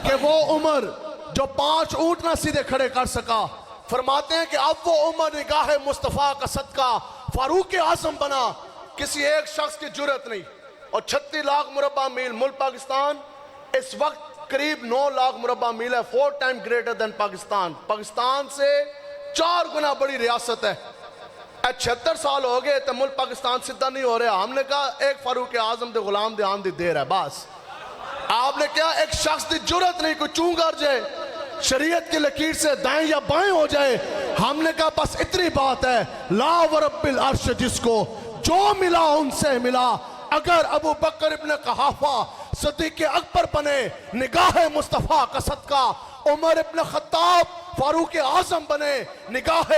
کہ وہ عمر جو 5 اونٹ نہ سیدھے کھڑے کر سکا، فرماتے ہیں کہ اب وہ عمر نگاہ مصطفیٰ کا صدقہ فاروق اعظم بنا، کسی ایک شخص کی جرت نہیں۔ اور 36 لاکھ مربع میل ملک پاکستان اس وقت قریب 9 لاکھ مربع میل ہے، 4 time greater than Pakistan, Pakistan سے 4 گنا بڑی ریاست ہے۔ 76 سال ہو گئے تو ملک پاکستان سدھا نہیں ہو رہا، ہم نے کہا ایک فاروق اعظم دے غلام دے آن دی دیر ہے بس۔ آپ نے کہا ایک شخص دی جرت نہیں، کوئی چونگر جائے شریعت کی لکیر سے دائیں یا بائیں ہو جائے، ہم نے کہا بس اتنی بات ہے، لا ورب العرش جس کو جو ملا ان سے ملا، اگر ابو بکر ابن قحافہ صدیق اکبر بنے نگاہ مصطفیٰ کا صدقہ، عمر ابن خطاب فاروق اعظم بنے نگاہ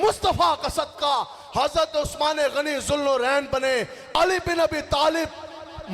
مصطفیٰ کا صدقہ، حضرت عثمان غنی ذوالنورین بنے، علی بن ابی طالب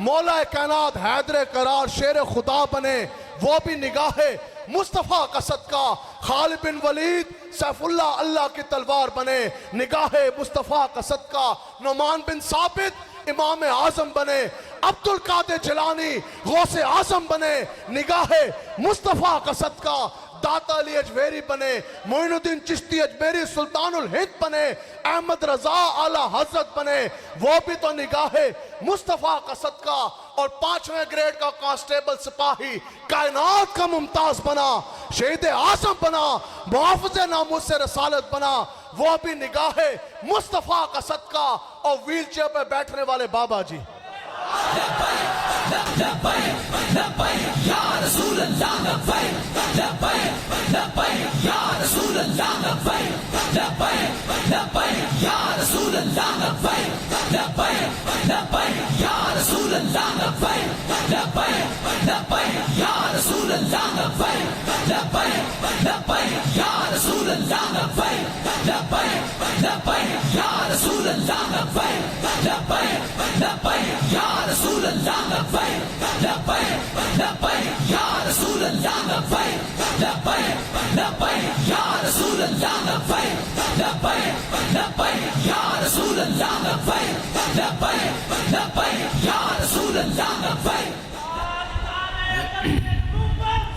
مولا کائنات حیدر قرار شیر خدا بنے، وہ بھی نگاہ مصطفیٰ کا صدقہ، خالد بن ولید سیف اللہ اللہ کی تلوار بنے نگاہ مصطفیٰ کا صدقہ، نعمان بن ثابت امام اعظم بنے، عبد القادر جیلانی غوث اعظم بنے نگاہ مصطفیٰ کا صدقہ، داتا علی اجویری بنے، معین الدین چشتی اجمیری سلطان الہند بنے، احمد رضا اعلیٰ حضرت بنے، وہ بھی تو نگاہ مصطفیٰ کا صدقہ، اور 5ویں گریڈ کا کانسٹیبل سپاہی کائنات کا ممتاز بنا، شہید اعظم بنا، محافظ ناموس رسالت بنا، وہ بھی نگاہ مصطفیٰ کا صدقہ، اور ویل چیئر پہ بیٹھنے والے بابا جی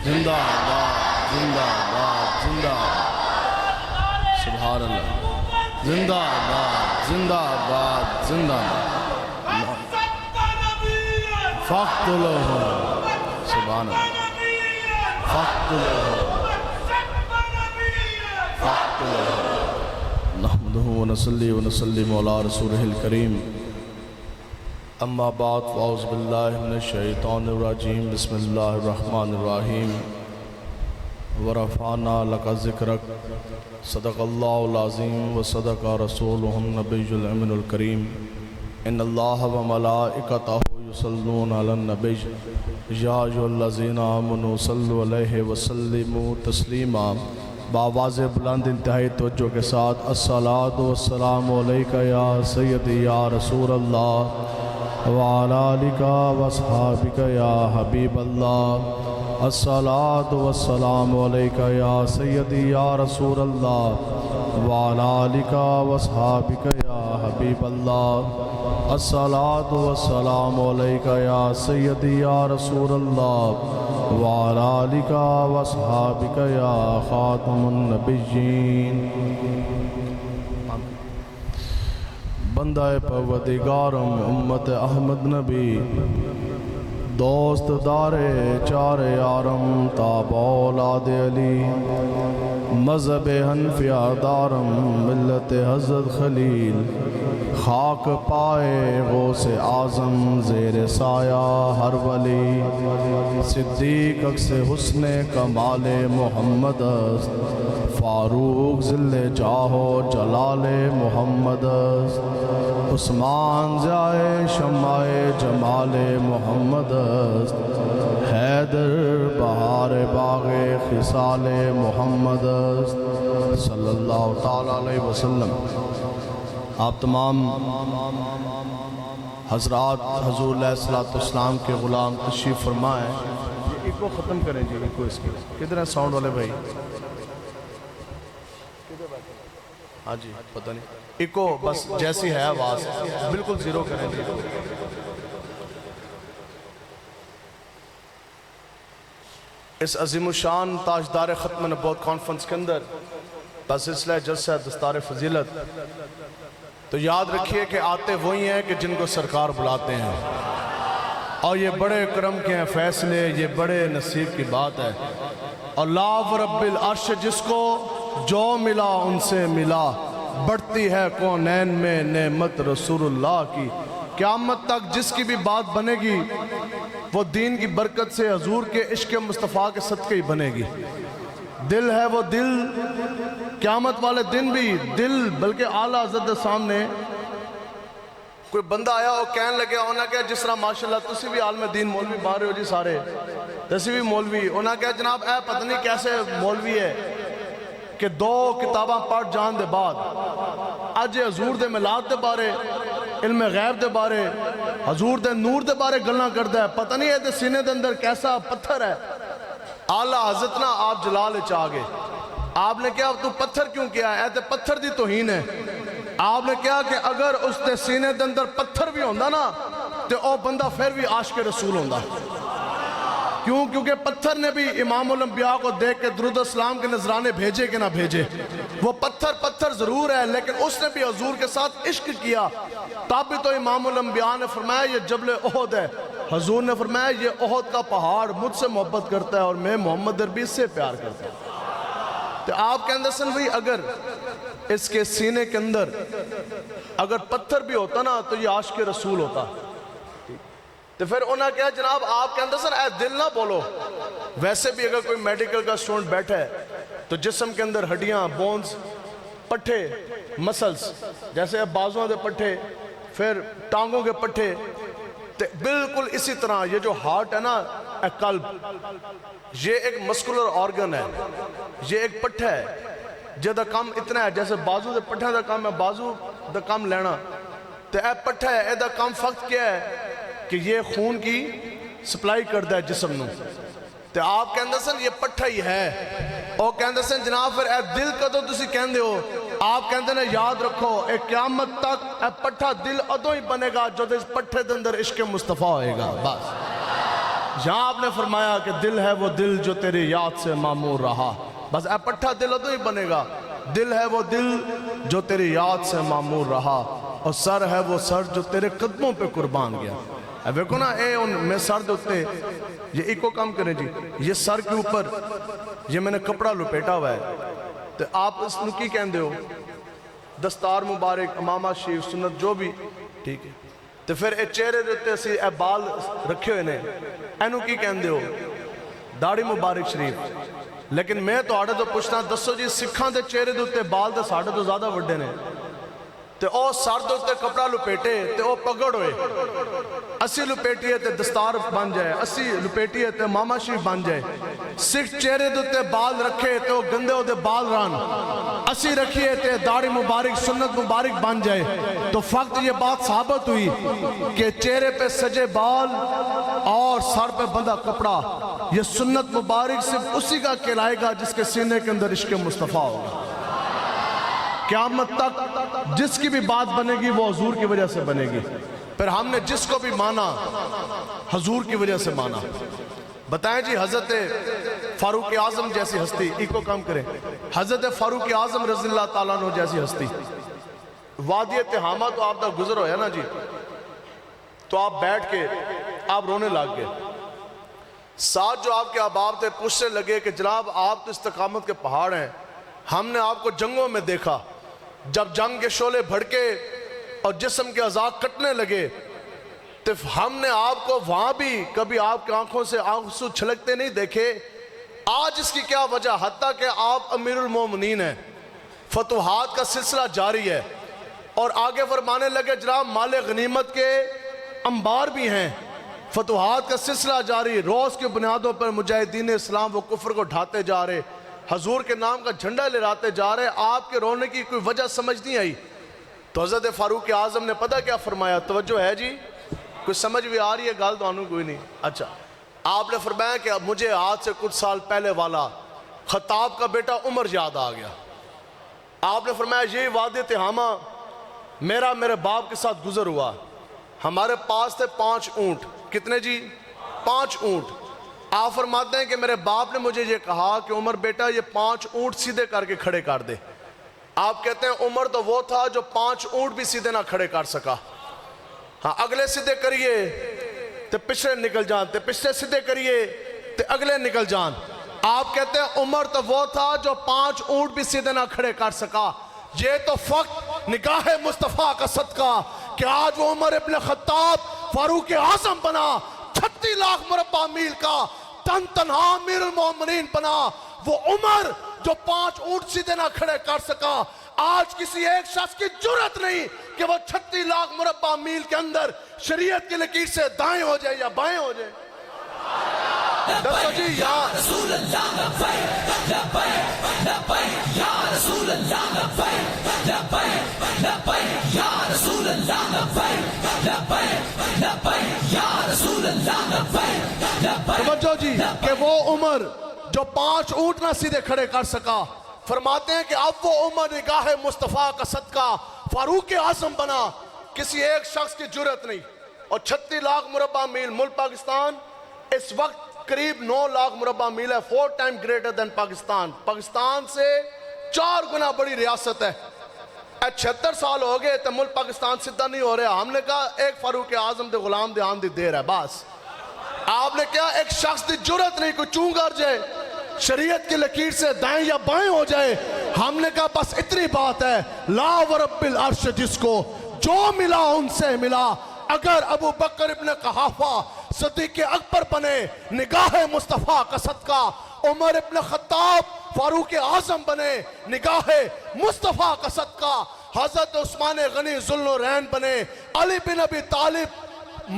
زندہ آباد زندہ آباد زندہ آباد سبحان اللہ زندہ آباد زندہ آباد زندہ آباد فقط لہو سبحان اللہ فقط لہو فقط لہو نحمدہ ونصلی ونسلم علی رسولہ الکریم اما بعد فاعوذ باللہ من الشیطان الرجیم بسم اللہ الرحمن الرحیم ورفعنا لک ذکرک صدق اللہ العظیم وصدق رسولہ النبی الامین الکریم ان اللہ وملائکتہ یصلون علی النبی یا ایھا الذین آمنوا صلوا علیہ وسلموا تسلیما، بآواز بلند انتہائی توجہ کے ساتھ الصلاۃ والسلام علیک یا سیدی یا رسول اللہ وعلى آلك واصحابك يا حبيب الله الصلاة والسلام عليك يا سيدي يا رسول الله وعلى آلك واصحابك يا حبيب الله الصلاة والسلام عليك يا سيدي يا رسول الله وعلى آلك واصحابك يا خاتم النبيين بندہ پروردگارم امت احمد نبی دوست دار چار یارم تاب اولاد علی مذہب حنفیہ دارم ملت حضرت خلیل خاک پائے غوث اعظم زیر سایہ ہر ولی صدیق عکس حسن کمال محمد است فاروق ذل جاہو جلال محمد است عثمان ضیائے شمع جمال محمد است حیدر بہار باغ خصال محمد است صلی اللہ تعالیٰ علیہ وسلم۔ آپ تمام حضرات حضور علیہ السلام کے غلام تشریف فرمائیں۔ ایک کو ختم کریں جی، ایک کو اس کے کدھر ہے ساؤنڈ والے بھائی؟ ہاں جی پتہ نہیں، ایک کو بس جیسی ہے آواز بالکل زیرو کریں جی۔ اس عظیم الشان تاجدار ختم نبوت کانفرنس کے اندر بسلسلہ جلسہ دستار فضیلت، تو یاد رکھیے کہ آتے وہی ہیں کہ جن کو سرکار بلاتے ہیں، اور یہ بڑے کرم کے ہیں فیصلے، یہ بڑے نصیب کی بات ہے۔ اللہ رب العرش جس کو جو ملا ان سے ملا، بڑھتی ہے کونین میں نعمت رسول اللہ کی۔ قیامت تک جس کی بھی بات بنے گی وہ دین کی برکت سے حضور کے عشق مصطفیٰ کے صدقے ہی بنے گی۔ دل ہے وہ دل، قیامت والے دن بھی دل، بلکہ اعلیٰ حضرت سامنے کوئی بندہ آیا اور کہنے لگے، انہاں کہا جس طرح ماشاءاللہ تسی بھی عالم دین مولوی باہر ہو جی سارے، تسی بھی مولوی، انہاں کہا جناب اے پتہ نہیں کیسے مولوی ہے کہ 2 کتاباں پڑھ جان دے بعد اج حضور دے میلاد دے بارے، علم غیب دے بارے، حضور دے نور دے بارے گلاں کردا ہے، پتہ نہیں ہے دے سینے دے اندر کیسا پتھر ہے۔ اعلیٰ حضرت نا آپ جلال چاہ گئے، آپ نے کہا تو پتھر کیوں کیا ہے؟ تے پتھر دی توہین ہے۔ آپ نے کہا کہ اگر اس دے سینے دے اندر پتھر بھی ہوندہ نا تے او بندہ پھر بھی عاشق رسول ہوندہ۔ کیونکہ پتھر نے بھی امام الانبیاء کو دیکھ کے درود اسلام کے نذرانے بھیجے کہ نہ بھیجے، وہ پتھر ضرور ہے لیکن اس نے بھی حضور کے ساتھ عشق کیا۔ تب بھی تو امام الانبیاء نے فرمایا یہ جبل احد ہے، حضور نے فرمایا یہ احد کا پہاڑ مجھ سے محبت کرتا ہے اور میں محمد عربی سے پیار کرتا ہوں۔ تو آپ کہندے سن بھئی اگر اس کے سینے کے اندر اگر پتھر بھی ہوتا نا تو یہ عاشق رسول ہوتا۔ تو پھر انہوں نے کہا جناب آپ کہندے سن اے دل نہ بولو، ویسے بھی اگر کوئی میڈیکل کا اسٹوڈنٹ بیٹھا ہے تو جسم کے اندر ہڈیاں، بونز، پٹھے، مسلز، جیسے بازوਆਂ دے پٹھے، پھر ٹانگوں کے پٹھے، بالکل اسی طرح یہ جو ہارٹ ہے نا، اے قلب، یہ ایک مسکولر آرگن ہے، یہ ایک پٹھا ہے جہاں کام اتنا ہے، جیسے بازو دے پٹھا دا کام ہے بازو دا کام لینا، تو اے پٹھا ہے، اے دا کام فقط کیا ہے کہ یہ خون کی سپلائی کرتا ہے جسم نو۔ تو آپ کہندے سن یہ پٹھا ہی ہے، اور کہندے سن جناب پھر اے دل کدوں تسی کہندے ہو، آپ کہندے نے یاد رکھو اے قیامت تک اے پٹھا دل ادوں ہی بنے گا جو اس پٹھے دے اندر عشق مصطفیٰ ہوئے گا۔ بس یہاں آپ نے فرمایا کہ دل ہے وہ دل جو تیری یاد سے معمور رہا، بس اے پٹھا دل ادوں ہی بنے گا، دل ہے وہ دل جو تیری یاد سے معمور رہا، اور سر ہے وہ سر جو تیرے قدموں پہ قربان گیا۔ اب دیکھو نا اے میں سر دوتے یہ ایک کام کریں جی، یہ سر کے اوپر یہ میں نے کپڑا لپیٹا ہوا ہے، تو آپ اس نو کی کہندے ہو؟ دستار مبارک، امامہ شریف، سنت جو بھی ٹھیک ہے، تو پھر اے چہرے دیتے اسی اے بال رکھے ہوئے نے، اینو کی کہندے ہو؟ داڑھی مبارک شریف۔ لیکن میں تو آڑے تو پوچھنا دسو جی سکھاں دے چہرے دیتے بال دے ساڑھے تو زیادہ وڈے نے، تے او سر دوتے کپڑا لپیٹے تے او پگڑ ہوئے، اسی لپیٹیے تے دستار بن جائے، اسی لپیٹیے تے ماما شریف بن جائے، سکھ چہرے دوتے بال رکھے تے او گندے ہو دے بال ران، اسی رکھیے تے داڑھی مبارک سنت مبارک بن جائے، تو فقط یہ بات ثابت ہوئی کہ چہرے پہ سجے بال اور سر پہ بندہ کپڑا، یہ سنت مبارک صرف اسی کا کہلائے گا جس کے سینے کے اندر عشق مصطفیٰ ہوگا۔ قیامت تک جس کی بھی بات بنے گی وہ حضور کی وجہ سے بنے گی۔ پھر ہم نے جس کو بھی مانا حضور کی وجہ سے مانا۔ بتائیں جی حضرت فاروق اعظم جیسی ہستی، ایک کو کام کریں، حضرت فاروق اعظم رضی اللہ تعالیٰ عنہ جیسی ہستی، وادی تہامہ تو آپ دا گزر ہویا نا جی، تو آپ بیٹھ کے آپ رونے لگ گئے، ساتھ جو آپ کے احباب تھے پوچھنے لگے کہ جناب آپ تو استقامت کے پہاڑ ہیں، ہم نے آپ کو جنگوں میں دیکھا، جب جنگ کے شعلے بھڑکے اور جسم کے اعضاء کٹنے لگے تو ہم نے آپ کو وہاں بھی کبھی آپ کی آنکھوں سے آنسو چھلکتے نہیں دیکھے۔ آج اس کی کیا وجہ؟ حتیٰ کہ آپ امیر المومنین ہیں، فتوحات کا سلسلہ جاری ہے، اور آگے فرمانے لگے جناب مال غنیمت کے انبار بھی ہیں، فتوحات کا سلسلہ جاری، روز کی بنیادوں پر مجاہدین اسلام و کفر کو ڈھاتے جا رہے، حضور کے نام کا جھنڈا لہراتے جا رہے، آپ کے رونے کی کوئی وجہ سمجھ نہیں آئی۔ تو حضرت فاروق اعظم نے پتہ کیا فرمایا؟ توجہ ہے جی، کوئی سمجھ بھی آ رہی ہے گال تو آنوں کوئی نہیں؟ اچھا، آپ نے فرمایا کہ مجھے آج سے کچھ سال پہلے والا خطاب کا بیٹا عمر یاد آ گیا۔ آپ نے فرمایا یہی وادی تہامہ میرے باپ کے ساتھ گزر ہوا، ہمارے پاس تھے 5 اونٹ، کتنے جی؟ 5 اونٹ، آپ فرماتے ہیں کہ میرے باپ نے مجھے یہ کہا کہ عمر بیٹا یہ 5 اونٹ سیدھے کر کے کھڑے کر دے. آپ کہتے ہیں عمر تو وہ تھا جو 5 اونٹ بھی سیدھے نہ کھڑے کر سکا. ہاں اگلے سیدھے کریے تو پچھلے نکل جان، تے پچھلے سیدھے کریے تے اگلے نکل جان. آپ کہتے ہیں عمر تو وہ تھا جو 5 اونٹ بھی سیدھے نہ کھڑے کر سکا. یہ تو فقط نگاہ مصطفیٰ کا صدقہ کہ آج وہ عمر ابن خطاب فاروق اعظم بنا، 36 لاکھ مربع میل کا تن تنہا امیر المومنین بنا. وہ عمر جو 5 اونٹ سیدھے نہ کھڑے کر سکا، آج کسی ایک شخص کی جرت نہیں کہ وہ 36 لاکھ مربع میل کے اندر شریعت کی لکیر سے دائیں ہو جائے یا بائیں ہو جائے. دسو جی یا رسول اللہ لبیک لبیک لبیک یا رسول اللہ لبیک لبیک لبیک یا رسول اللہ لبیک لبیک لبیک یا رسول اللہ لبیک لبیک. سمجھو جی کہ وہ عمر جو 5 اونٹ نہ سیدھے کھڑے کر سکا، فرماتے ہیں کہ اب وہ عمر نگاہ مصطفیٰ کا صدقہ فاروق اعظم بنا. کسی ایک شخص کی جرت نہیں. اور 36 لاکھ مربع میل ملک پاکستان اس وقت قریب 9 لاکھ مربع میل ہے. 4 time greater than Pakistan. Pakistan سے 4 گنا بڑی ریاست ہے. 76 سال ہو گئے تو ملک پاکستان سدھا نہیں ہو رہا. ہم نے کہا ایک فاروق اعظم دے غلام دے آن دی دیر ہے بس. آپ نے کہا ایک شخص دی جرت نہیں کوئی چون کر جائے شریعت کی لکیر سے دائیں یا بائیں ہو جائے. ہم نے کہا بس اتنی بات ہے، لا ورب العرش جس کو جو ملا ان سے ملا. اگر ابو بکر ابن قحافہ صدیق اکبر بنے نگاہ مصطفیٰ کا صدقہ، عمر ابن خطاب فاروق اعظم بنے نگاہ مصطفیٰ کا صدقہ، حضرت عثمان غنی ذوالنورین بنے، علی بن ابی طالب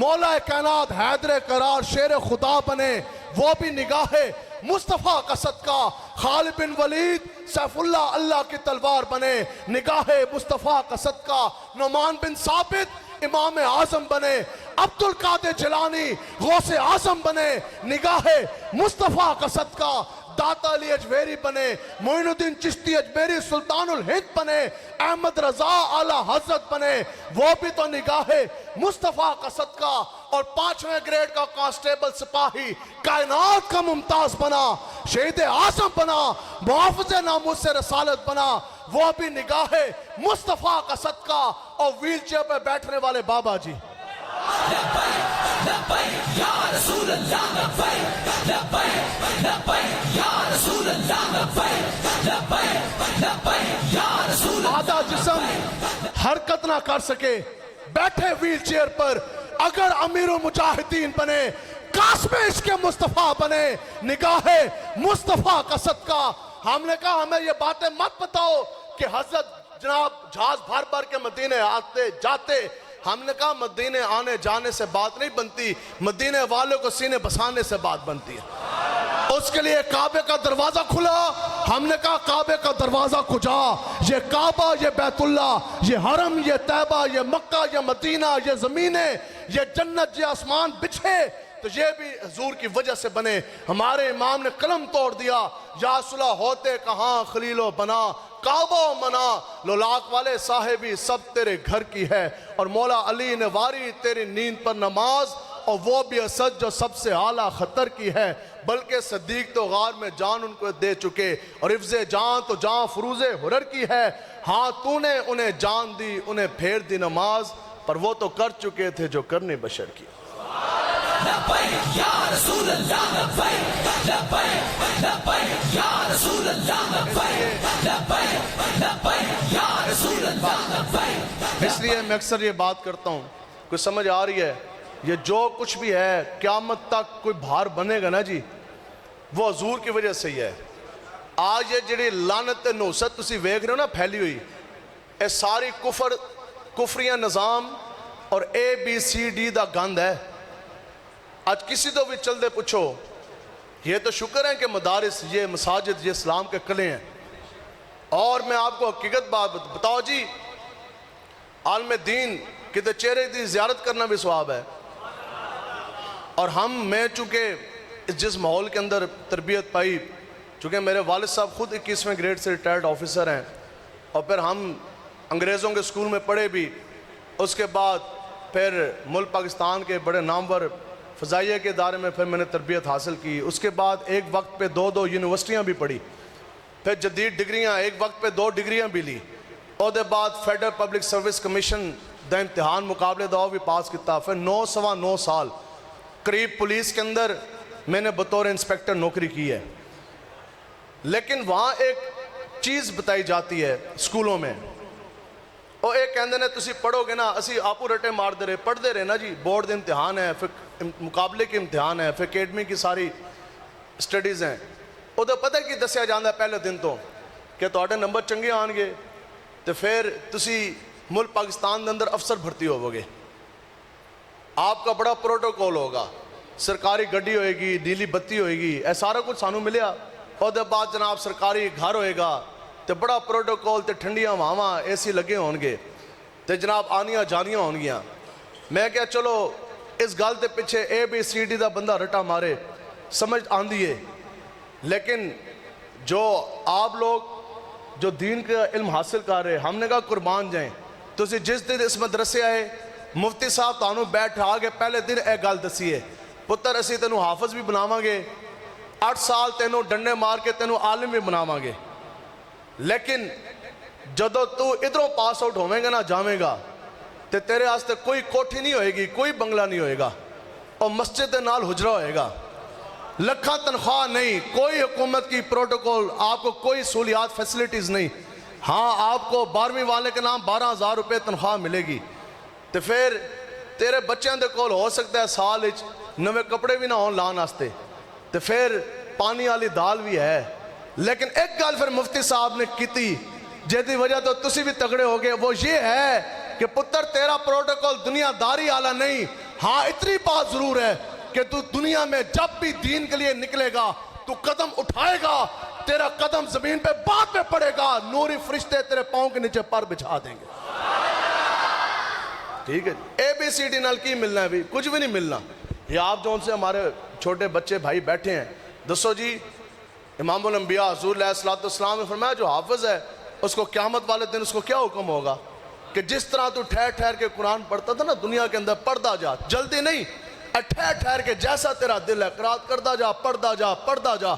مولا کائنات حیدر قرار شیر خدا بنے وہ بھی نگاہ مصطفیٰ کا صدقہ، خالد بن ولید سیف اللہ اللہ کی تلوار بنے نگاہ مصطفیٰ کا صدقہ، نعمان بن ثابت امام اعظم بنے، عبد القادر جیلانی غوث اعظم بنے نگاہ مصطفیٰ کا صدقہ، داتا علی اجویری بنے، معین الدین چشتی اجمیری سلطان الہند بنے، احمد رضا اعلیٰ حضرت بنے وہ بھی تو نگاہ مصطفیٰ کا صدقہ. اور 5ویں گریڈ کا کانسٹیبل سپاہی کائنات کا ممتاز بنا، شہید اعظم بنا، محافظ ناموس رسالت بنا وہ بھی نگاہ مصطفیٰ کا صدقہ. اور ویل چیئر پہ بیٹھنے والے بابا جی لبیک لبیک یا رسول اللہ لبیک لبیک لبیک یا رسول اللہ لبیک لبیک لبیک یا رسول اللہ. آدھا جسم حرکت نہ کر سکے بیٹھے ویل چیئر پر، اگر امیر المجاہدین بنے، قاسم عشق مصطفیٰ بنے نگاہ مصطفیٰ کا صدقہ. ہم نے کہا ہمیں یہ باتیں مت بتاؤ کہ حضرت جناب جہاز بھر بھر کے مدینے آتے جاتے. ہم نے کہا مدینے آنے جانے سے بات نہیں بنتی، مدینے والوں کو سینے بسانے سے بات بنتی ہے. اس کے لیے کعبے کا دروازہ کھلا. ہم نے کہا کعبے کا دروازہ کھجا، یہ کعبہ، یہ بیت اللہ، یہ حرم، یہ طیبہ، یہ مکہ، یہ مدینہ، یہ زمینیں، یہ جنت، یہ آسمان بچھے تو یہ بھی حضور کی وجہ سے بنے. ہمارے امام نے قلم توڑ دیا، یا صلح ہوتے کہاں خلیل و بنا، کعبہ و منا، لولاک والے صاحبی سب تیرے گھر کی ہے. اور مولا علی نے واری تیری نیند پر نماز، اور وہ بھی اسد جو سب سے اعلیٰ خطر کی ہے. بلکہ صدیق تو غار میں جان ان کو دے چکے، اور حفظ جان تو جان فروز حرر کی ہے. ہاں تو نے انہیں جان دی، انہیں پھیر دی نماز، پر وہ تو کر چکے تھے جو کرنے بشر کی. لبیک یا رسول اللہ لبیک لبیک لبیک یا رسول اللہ لبیک لبیک لبیک یا رسول اللہ لبیک. اس لیے میں اکثر یہ بات کرتا ہوں، کوئی سمجھ آ رہی ہے؟ یہ جو کچھ بھی ہے قیامت تک کوئی بھار بنے گا نا جی، وہ حضور کی وجہ سے ہی ہے. آج یہ جڑی لعنت نوست تسی ویکھ رہے ہو نا پھیلی ہوئی، یہ ساری کفریاں نظام اور ABCD دا گند ہے. آج کسی تو بھی چل دے پوچھو، یہ تو شکر ہے کہ مدارس، یہ مساجد، یہ اسلام کے قلعے ہیں. اور میں آپ کو حقیقت بات بتاؤ جی، عالم دین کتے چہرے دی زیارت کرنا بھی ثواب ہے. اور میں چونکہ جس ماحول کے اندر تربیت پائی، چونکہ میرے والد صاحب خود 21ویں گریڈ سے ریٹائرڈ آفیسر ہیں، اور پھر ہم انگریزوں کے اسکول میں پڑھے بھی. اس کے بعد پھر ملک پاکستان کے بڑے نامور فضائیہ کے ادارے میں پھر میں نے تربیت حاصل کی. اس کے بعد ایک وقت پہ 2 یونیورسٹیاں بھی پڑھی, پھر جدید ڈگریاں, ایک وقت پہ 2 ڈگریاں بھی لی. اور دے بعد فیڈرل پبلک سروس کمیشن دا امتحان مقابلے دا بھی پاس کیتا. پھر 9 سال قریب پولیس کے اندر میں نے بطور انسپیکٹر نوکری کی ہے. لیکن وہاں ایک چیز بتائی جاتی ہے سکولوں میں, اور ایک کہندے نے تسی پڑھو گے نا, اسی آپو رٹے مار دے رہے, پڑھتے رہے نا جی, بورڈ دے امتحان ہے, پھر مقابلے کے امتحان ہے, پھر اکیڈمی کی ساری سٹڈیز ہیں. وہ تو پتہ کی دسیا جاندہ ہے پہلے دن تو کہ تواڈے نمبر چنگے آن گے تو پھر تسی ملک پاکستان دے اندر افسر بھرتی ہوو گے, آپ کا بڑا پروٹوکول ہوگا, سرکاری گڈی ہوئے گی, نیلی بتی ہوئے گی, اے سارا کچھ سانو ملیا. اور دے بعد جناب سرکاری گھر ہوئے گا تے بڑا پروٹوکول تے ٹھنڈیاں ہواواں اے سی لگے ہون گے تے جناب آنیاں جانیاں ہون گیاں. میں کہا چلو اس گل تے پیچھے ABCD دا بندہ رٹا مارے, سمجھ آندھی ہے. لیکن جو آپ لوگ جو دین کا علم حاصل کر رہے, ہم نے کہا قربان جائیں. تو اسی جس دن اس مدرسے آئے, مفتی صاحب تانوں بیٹھا کے پہلے دن اے گل دسی ہے, پتر اسی تینوں حافظ بھی بناواں گے, 8 سال تینوں ڈنڈے مار کے تینوں عالم بھی بناواں گے. لیکن جدو تو ادھروں پاس آؤٹ ہوئیں گا نا جاویں گا تے تیرے آستے کوئی کوٹھی نہیں ہوئے گی, کوئی بنگلہ نہیں ہوئے گا, اور مسجد دے نال حجرہ ہوئے گا, لکھاں تنخواہ نہیں, کوئی حکومت کی پروٹوکول, آپ کو کوئی سہولیات فیسلٹیز نہیں. ہاں آپ کو 12ویں والے کے نام 12,000 روپے تنخواہ ملے گی. تو پھر تیرے بچیاں دے کول ہو سکتا ہے سال وچ نوے کپڑے بھی نہ ہون لان واسطے, تو پھر پانی والی دال بھی ہے. لیکن ایک گل پھر مفتی صاحب نے کیتی جیدی وجہ تو تسی بھی تگڑے ہو گئے, وہ یہ ہے کہ پتر تیرا پروٹوکول دنیا داری آلا نہیں. ہاں اتنی بات ضرور ہے کہ تو دنیا میں جب بھی دین کے لیے نکلے گا تو قدم اٹھائے گا, تیرا قدم زمین پہ بعد میں پڑے گا, نوری فرشتے تیرے پاؤں کے نیچے پر بچھا دیں گے. ٹھیک ہے جی, ABCD نال کی ملنا ہے بھی, کچھ بھی نہیں ملنا. یہ آپ جو ان سے ہمارے چھوٹے بچے بھائی بیٹھے ہیں, دسو جی امام الانبیاء حضور علیہ السلام نے فرمایا جو حافظ ہے اس کو قیامت والے دن اس کو کیا حکم ہوگا کہ جس طرح تو ٹھہر ٹھہر کے قرآن پڑھتا تھا نا دنیا کے اندر, پڑھتا جا, جلدی نہیں, ٹھہر ٹھہر کے جیسا تیرا دل ہے قرات کرتا جا, پڑھتا جا, پڑھتا جا.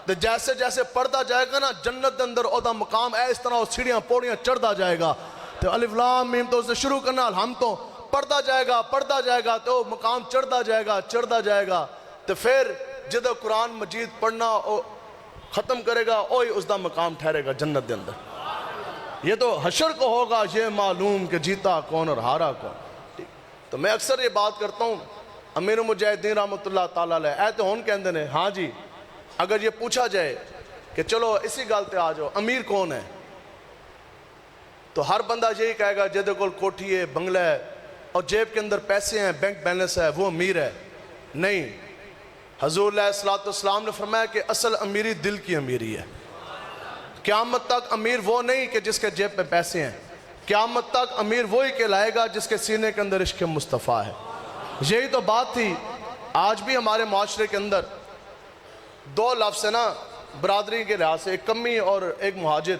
تو جیسے جیسے پڑھتا جائے گا نا جنت دے اندر اودا مقام ہے اس طرح وہ سیڑھیاں پوڑیاں چڑھتا جائے گا. تو الف لام میم تو اسے شروع کرنا ہم تو پڑھتا جائے گا تو مقام چڑھتا جائے گا. تو پھر جدو قرآن مجید پڑھنا ختم کرے گا وہی اس دا مقام ٹھہرے گا جنت دے اندر. یہ تو حشر کو ہوگا یہ معلوم کہ جیتا کون اور ہارا کون. تو میں اکثر یہ بات کرتا ہوں, امیر المجاہدین رحمۃ اللہ تعالیٰ علیہ اے تو ہون کہندے نے, ہاں جی اگر یہ پوچھا جائے کہ چلو اسی گل تے آ جاؤ امیر کون ہے, تو ہر بندہ یہی کہے گا جدے کول کوٹھی ہے, بنگلہ ہے اور جیب کے اندر پیسے ہیں, بینک بیلنس ہے, وہ امیر ہے. نہیں, حضور علیہ السلام نے فرمایا کہ اصل امیری دل کی امیری ہے. قیامت تک امیر وہ نہیں کہ جس کے جیب پہ پیسے ہیں, قیامت تک امیر وہی کہلائے گا جس کے سینے کے اندر عشق مصطفیٰ ہے. یہی تو بات تھی. آج بھی ہمارے معاشرے کے اندر 2 لفظ ہیں نا برادری کے لحاظ سے, ایک کمی اور ایک مہاجر,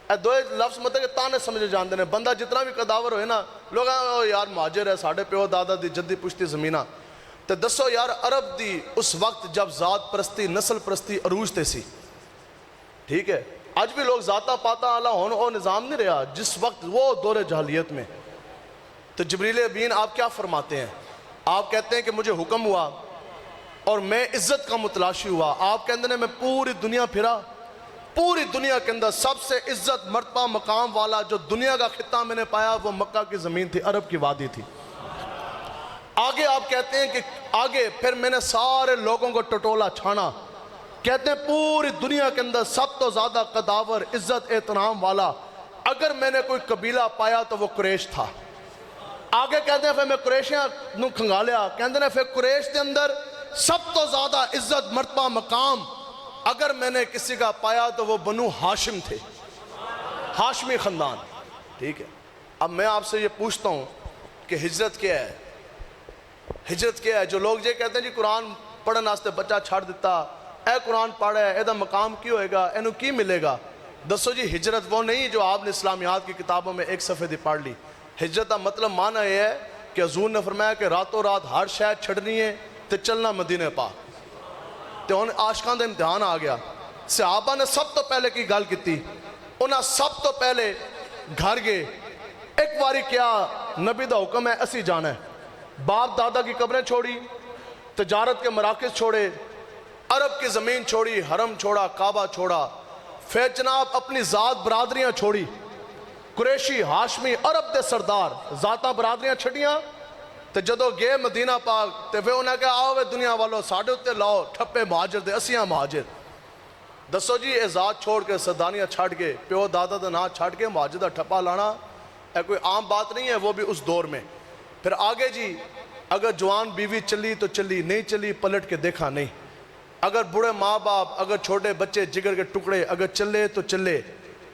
اے 2 لفظ مطلب کہ تانے سمجھے جاندے نے. بندہ جتنا بھی قداور ہوئے نا لوگ یار مہاجر ہے, ساڑھے پیو دادا دی جدی پشتی زمینہ. تو دسو یار عرب دی اس وقت جب ذات پرستی نسل پرستی عروج تے سی, ٹھیک ہے, آج بھی لوگ ذاتہ پاتا آلہ ہون او نظام نہیں رہا جس وقت وہ دور جاہلیت میں. تو جبریل امین آپ کیا فرماتے ہیں, آپ کہتے ہیں کہ مجھے حکم ہوا اور میں عزت کا متلاشی ہوا. آپ کہتے ہیں میں پوری دنیا پھرا, پوری دنیا کے اندر سب سے عزت مرتبہ مقام والا جو دنیا کا خطہ میں نے پایا وہ مکہ کی زمین تھی, عرب کی وادی تھی. آگے آپ کہتے ہیں کہ آگے پھر میں نے سارے لوگوں کو ٹٹولا چھانا, کہتے ہیں پوری دنیا کے اندر سب تو زیادہ قداور عزت احترام والا اگر میں نے کوئی قبیلہ پایا تو وہ قریش تھا. آگے کہتے ہیں پھر میں قریشیاں نو کھنگالیا, کہتے ہیں پھر قریش کے اندر سب تو زیادہ عزت مرتبہ مقام اگر میں نے کسی کا پایا تو وہ بنو ہاشم تھے, ہاشمی خاندان. ٹھیک ہے, اب میں آپ سے یہ پوچھتا ہوں کہ ہجرت کیا ہے, ہجرت کیا ہے. جو لوگ یہ کہتے ہیں جی قرآن پڑھن واسطے بچہ چھاڑ دیتا, اے قرآن پڑھا ہے ایدہ مقام کی ہوئے گا, اینو کی ملے گا. دسو جی ہجرت وہ نہیں جو آپ نے اسلامیات کی کتابوں میں 1 صفحے دی پڑھ لی. ہجرت کا مطلب معنی یہ ہے کہ حضور نے فرمایا کہ راتوں رات ہر شے چھڑنی ہے تے چلنا مدینے پاک تے ہن عاشقاں دا امتحان آ گیا صحابہ نے سب تو پہلے کی گل کیتی انہاں سب تو پہلے گھر گئے ایک باری کیا نبی دا حکم ہے اسی جانا ہے باپ دادا کی قبریں چھوڑی تجارت کے مراکز چھوڑے عرب کی زمین چھوڑی حرم چھوڑا کعبہ چھوڑا پھر جناب اپنی ذات برادریاں چھوڑی قریشی ہاشمی عرب دے سردار ذاتاں برادریاں چھڑیاں تے جدو گئے مدینہ پاک تے پھر انہیں کہا آؤ وے دنیا والو ساڑھے اتے لاؤ ٹھپے مہاجر دے اسیاں مہاجر دسو جی اے ذات چھوڑ کے سردانیاں چھڑ کے پیو دادا دا نام چھڑ کے مہاجر دا ٹھپا لانا اے کوئی عام بات نہیں ہے وہ بھی اس دور میں پھر آگے جی اگر جوان بیوی چلی تو چلی نہیں چلی پلٹ کے دیکھا نہیں اگر بڑے ماں باپ اگر چھوٹے بچے جگر کے ٹکڑے اگر چلے تو چلے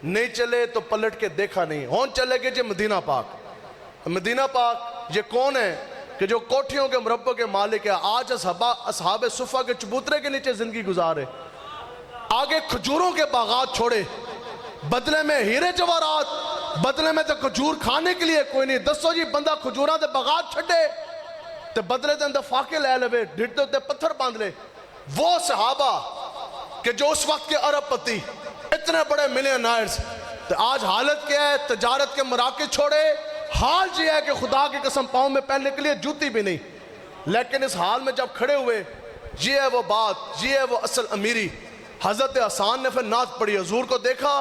نہیں چلے تو پلٹ کے دیکھا نہیں ہون چلے گے جی مدینہ پاک مدینہ پاک یہ کون ہے کہ جو کوٹھیوں کے مربع کے مالک ہے آج اصحاب صفہ کے چبوترے کے نیچے زندگی گزارے آگے کھجوروں کے باغات چھوڑے بدلے میں ہیرے جواہرات بدلے میں تو کھجور کھانے کے لیے کوئی نہیں دسو جی بندہ کھجوراں دے باغات چھڑے تے بدلے دے اندر فاقے لے لے ڈھٹ دے پتھر باندھ لے وہ صحابہ کہ جو اس وقت کے عرب پتی اتنے بڑے ملینائرز تو آج حالت کیا ہے تجارت کے مراکز چھوڑے حال جی ہے کہ خدا کی قسم پاؤں میں پہننے کے لیے جوتی بھی نہیں لیکن اس حال میں جب کھڑے ہوئے یہ ہے وہ بات یہ ہے وہ اصل امیری حضرت حسان نے پھر نعت پڑھی حضور کو دیکھا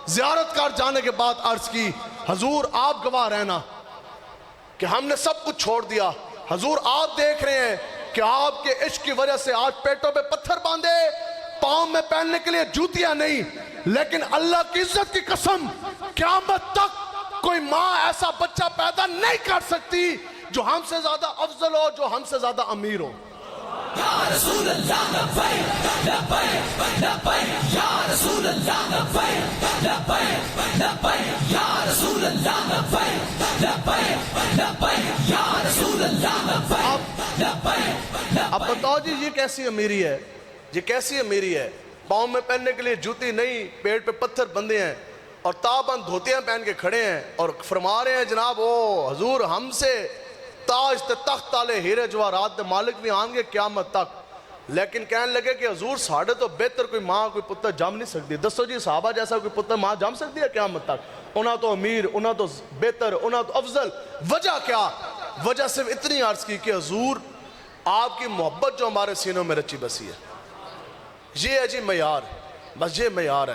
زیارت کر جانے کے بعد عرض کی حضور آپ گواہ رہنا کہ ہم نے سب کچھ چھوڑ دیا حضور آپ دیکھ رہے ہیں کہ آپ کے عشق کی وجہ سے آج پیٹوں پہ پتھر باندھے پاؤں میں پہننے کے لیے جوتیاں نہیں لیکن اللہ کی عزت کی قسم قیامت تک کوئی ماں ایسا بچہ پیدا نہیں کر سکتی جو ہم سے زیادہ افضل ہو جو ہم سے زیادہ امیر ہو یا رسول اللہ لبیک لبیک لبیک یا رسول اللہ لبیک لبیک لبیک یا رسول اللہ لبیک لبیک لبیک یا رسول اللہ لبیک لبیک اب بتاؤ جی یہ کیسی امیری ہے یہ کیسی امیری ہے پاؤں میں پہننے کے لیے جوتی نہیں پیٹ پہ پتھر بندے ہیں اور تابند دھوتیاں پہن کے کھڑے ہیں اور فرما رہے ہیں جناب او حضور ہم سے تاج تے تخت تالے ہیرے جواہرات دے مالک بھی آنگے قیامت تک لیکن کہنے لگے کہ حضور ساڑھے تو بہتر کوئی ماں کوئی پتر جام نہیں سکتی دسو جی صحابہ جیسا کوئی پتر ماں جام سکتی ہے قیامت تک انہاں تو امیر انہاں تو بہتر انہاں تو افضل وجہ کیا وجہ صرف اتنی عرض کی کہ حضور آپ کی محبت جو ہمارے سینوں میں رچی بسی ہے یہ ہے جی معیار بس یہ معیار ہے